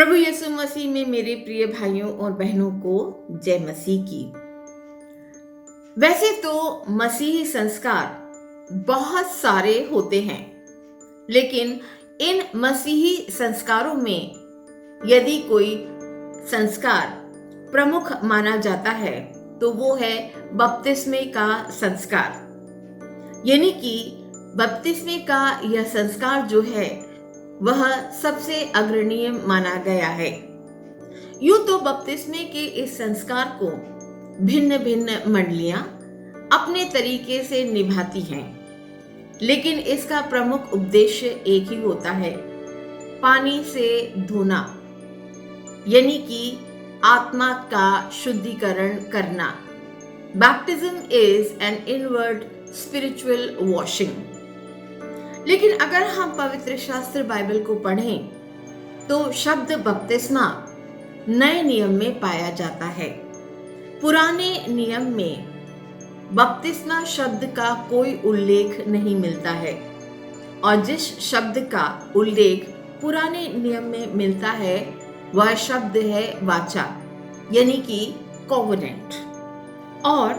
प्रभु यीशु मसीह में मेरे प्रिय भाइयों और बहनों को जय मसीह की। वैसे तो मसीही संस्कार बहुत सारे होते हैं, लेकिन इन मसीही संस्कारों में यदि कोई संस्कार प्रमुख माना जाता है तो वो है बपतिस्मे का संस्कार। यानी कि बपतिस्मे का यह संस्कार जो है वह सबसे अग्रणीय माना गया है। यूं तो बपतिस्मे के इस संस्कार को भिन्न भिन्न मंडलियां अपने तरीके से निभाती हैं, लेकिन इसका प्रमुख उद्देश्य एक ही होता है, पानी से धोना, यानी कि आत्मा का शुद्धिकरण करना। Baptism is an inward spiritual washing. लेकिन अगर हम पवित्र शास्त्र बाइबल को पढ़ें तो शब्द बपतिस्मा नए नियम में पाया जाता है। पुराने नियम में बपतिस्मा शब्द का कोई उल्लेख नहीं मिलता है, और जिस शब्द का उल्लेख पुराने नियम में मिलता है वह शब्द है वाचा, यानी कि कोवेनेंट। और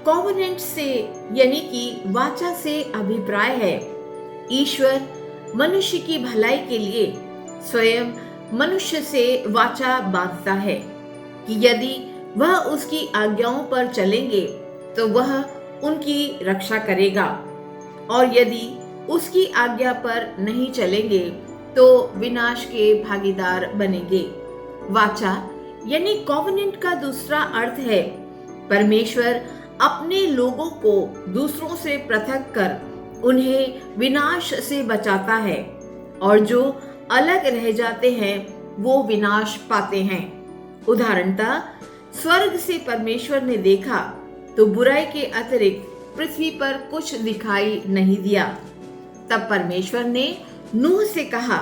कोवेनेंट से यानी कि वाचा से अभिप्राय है ईश्वर मनुष्य की भलाई के लिए स्वयं मनुष्य से वाचा बांधता है कि यदि वह उसकी आज्ञाओं पर चलेंगे तो वह उनकी रक्षा करेगा, और यदि उसकी आज्ञा पर नहीं चलेंगे तो विनाश के भागीदार बनेंगे। वाचा यानी कोवेनेंट का दूसरा अर्थ है परमेश्वर अपने लोगों को दूसरों से पृथक कर उन्हें विनाश से बचाता है, और जो अलग रह जाते हैं वो विनाश पाते हैं। उदाहरणतः स्वर्ग से परमेश्वर ने देखा तो बुराई के अतिरिक्त पृथ्वी पर कुछ दिखाई नहीं दिया। तब परमेश्वर ने नूह से कहा,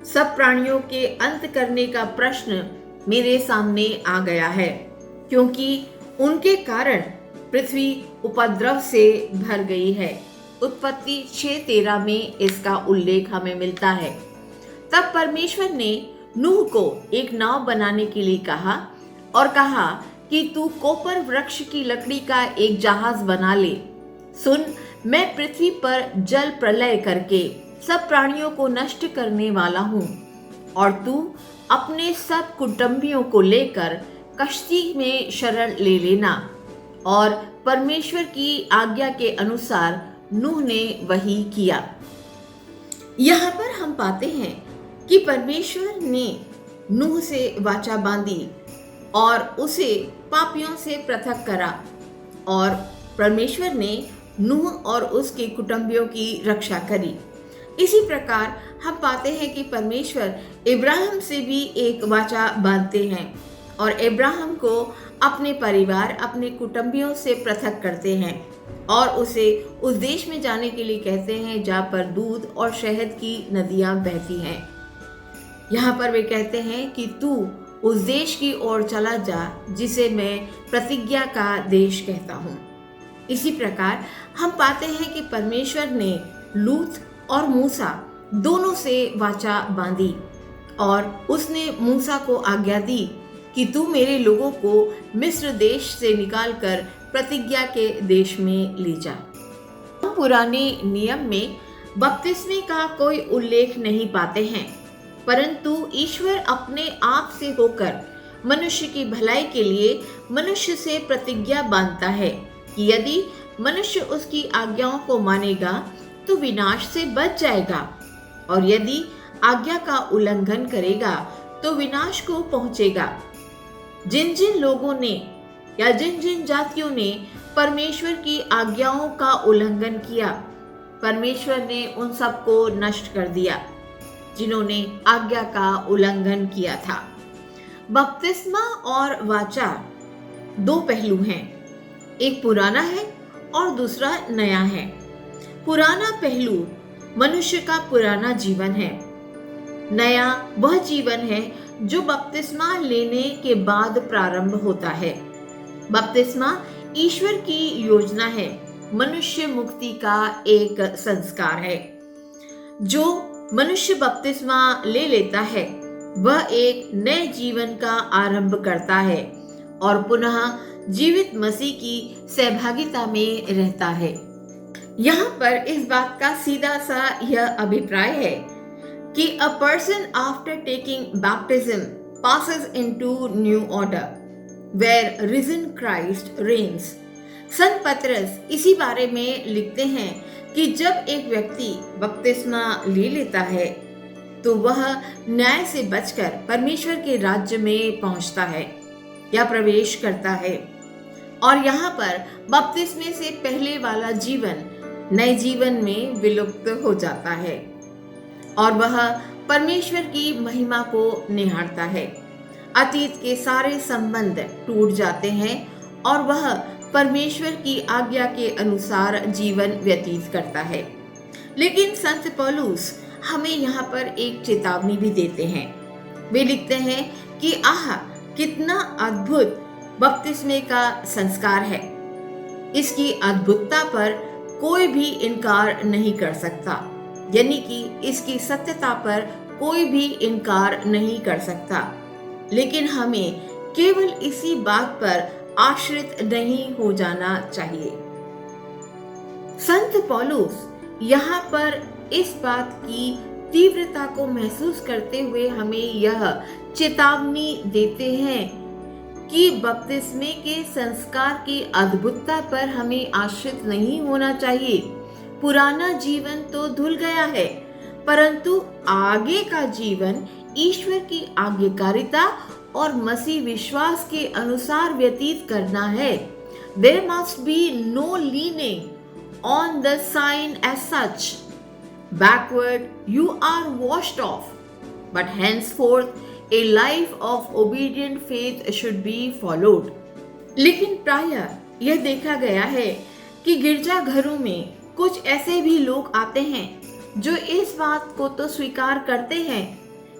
सब प्राणियों के अंत करने का प्रश्न मेरे सामने आ गया है, क्योंकि उनके कारण पृथ्वी उपद्रव से भर गई है। उत्पत्ति 6:13 में इसका उल्लेख हमें मिलता है। तब परमेश्वर ने नूह को एक नाव बनाने के लिए कहा और कहा कि तू कोपर वृक्ष की लकड़ी का एक जहाज बना ले। सुन, मैं पृथ्वी पर जल प्रलय करके सब प्राणियों को नष्ट करने वाला हूँ, और तू अपने सब कुटुंबियों को लेकर कश्ती में शरण ले लेना। और परमेश्वर की आज्ञा के अनुसार नूह ने वही किया। यहाँ पर हम पाते हैं कि परमेश्वर ने नूह से वाचा बांधी और उसे पापियों से पृथक करा, और परमेश्वर ने नूह और उसके कुटुंबियों की रक्षा करी। इसी प्रकार हम पाते हैं कि परमेश्वर इब्राहिम से भी एक वाचा बांधते हैं और इब्राहिम को अपने परिवार, अपने कुटुंबियों से पृथक करते हैं और उसे उस देश में जाने के लिए कहते हैं जहाँ पर दूध और शहद की नदियाँ बहती हैं। यहाँ पर वे कहते हैं कि तू उस देश की ओर चला जा जिसे मैं प्रतिज्ञा का देश कहता हूँ। इसी प्रकार हम पाते हैं कि परमेश्वर ने लूत और मूसा दोनों से वाचा बांधी, और उसने मूसा को आज्ञा दी कि तू मेरे लोगों को मिस्र देश से निकालकर प्रतिज्ञा के देश में ले जा। पुराने नियम में बपतिस्मे का कोई उल्लेख नहीं पाते हैं, परंतु ईश्वर अपने आप से होकर मनुष्य की भलाई के लिए मनुष्य से प्रतिज्ञा बांधता है कि यदि मनुष्य उसकी आज्ञाओं को मानेगा तो विनाश से बच जाएगा, और यदि आज्ञा का उल्लंघन करेगा तो विनाश को पहुंचेगा। जिन जिन लोगों ने या जिन जिन जातियों ने परमेश्वर की आज्ञाओं का उल्लंघन किया, परमेश्वर ने उन सबको नष्ट कर दिया जिन्होंने आज्ञा का उल्लंघन किया था। बपतिस्मा और वाचा दो पहलू हैं, एक पुराना है और दूसरा नया है। पुराना पहलू मनुष्य का पुराना जीवन है, नया वह जीवन है जो बपतिस्मा लेने के बाद प्रारंभ होता है। बपतिस्मा ईश्वर की योजना है, मनुष्य मुक्ति का एक संस्कार है। जो मनुष्य बपतिस्मा ले लेता है वह एक नए जीवन का आरंभ करता है और पुनः जीवित मसीह की सहभागिता में रहता है। यहाँ पर इस बात का सीधा सा यह अभिप्राय है कि a person after taking baptism passes into new order where risen Christ reigns। संत पतरस इसी बारे में लिखते हैं कि जब एक व्यक्ति बपतिस्मा ले लेता है तो वह न्याय से बचकर परमेश्वर के राज्य में पहुंचता है या प्रवेश करता है। और यहाँ पर बपतिस्मे से पहले वाला जीवन नए जीवन में विलुप्त हो जाता है और वह परमेश्वर की महिमा को निहारता है। अतीत के सारे संबंध टूट जाते हैं और वह परमेश्वर की आज्ञा के अनुसार जीवन व्यतीत करता है। लेकिन संत पौलुस हमें यहाँ पर एक चेतावनी भी देते हैं। वे लिखते हैं कि आह, कितना अद्भुत बपतिस्मे का संस्कार है। इसकी अद्भुतता पर कोई भी इनकार नहीं कर सकता, यानी कि इसकी सत्यता पर कोई भी इनकार नहीं कर सकता। लेकिन हमें केवल इसी बात पर आश्रित नहीं हो जाना चाहिए। संत पौलुस यहाँ पर इस बात की तीव्रता को महसूस करते हुए हमें यह चेतावनी देते हैं कि बपतिस्मे के संस्कार की अद्भुतता पर हमें आश्रित नहीं होना चाहिए। पुराना जीवन तो धुल गया है, परंतु आगे का जीवन ईश्वर की आज्ञाकारिता और मसीह विश्वास के अनुसार व्यतीत करना है। There must be no leaning on the sign as such. Backward you are washed off, but henceforth a life of obedient faith should be followed। लेकिन प्रायः यह देखा गया है कि गिरजाघरों में कुछ ऐसे भी लोग आते हैं जो इस बात को तो स्वीकार करते हैं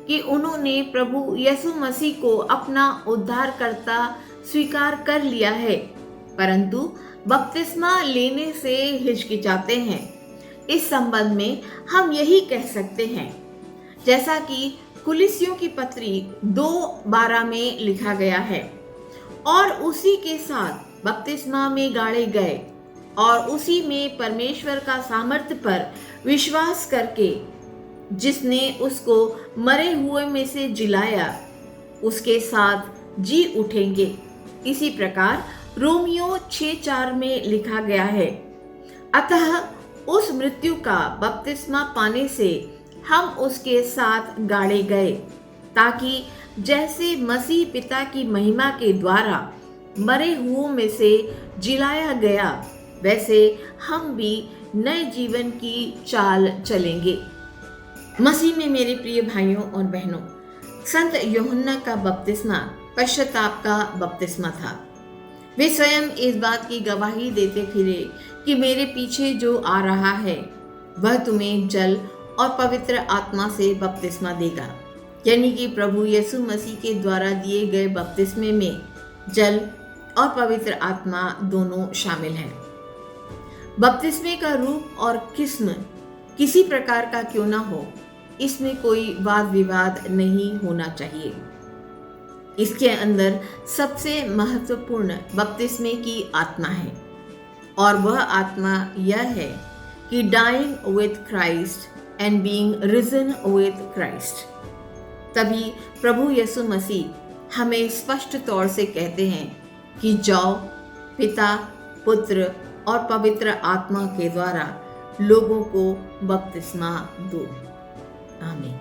कि उन्होंने प्रभु यीशु मसीह को अपना उद्धारकर्ता स्वीकार कर लिया है, परंतु बपतिस्मा लेने से हिचकिचाते हैं। इस संबंध में हम यही कह सकते हैं, जैसा कि कुलिसियों की पत्री 2:12 में लिखा गया है, और उसी के साथ बपतिस्मा में गाड़े गए और उसी में परमेश्वर का सामर्थ्य पर विश्वास करके जिसने उसको मरे हुए में से जिलाया उसके साथ जी उठेंगे। इसी प्रकार रोमियो 6:4 में लिखा गया है, अतः उस मृत्यु का बपतिस्मा पाने से हम उसके साथ गाड़े गए, ताकि जैसे मसीह पिता की महिमा के द्वारा मरे हुओं में से जिलाया गया, वैसे हम भी नए जीवन की चाल चलेंगे। मसीह में मेरे प्रिय भाइयों और बहनों, संत यूहन्ना का बपतिस्मा पश्चाताप का बपतिस्मा था। वे स्वयं इस बात की गवाही देते फिरे कि मेरे पीछे जो आ रहा है वह तुम्हें जल और पवित्र आत्मा से बपतिस्मा देगा, यानी कि प्रभु यीशु मसीह के द्वारा दिए गए बपतिस्मे में जल और पवित्र आत्मा दोनों शामिल हैं। बपतिस्मे का रूप और किस्म किसी प्रकार का क्यों ना हो, इसमें कोई वाद विवाद नहीं होना चाहिए। इसके अंदर सबसे महत्वपूर्ण बपतिस्मे की आत्मा है, और वह आत्मा यह है कि dying with Christ and being risen with Christ. तभी प्रभु यीशु मसीह हमें स्पष्ट तौर से कहते हैं कि जाओ, पिता, पुत्र और पवित्र आत्मा के द्वारा लोगों को बपतिस्मा दो। आमीन।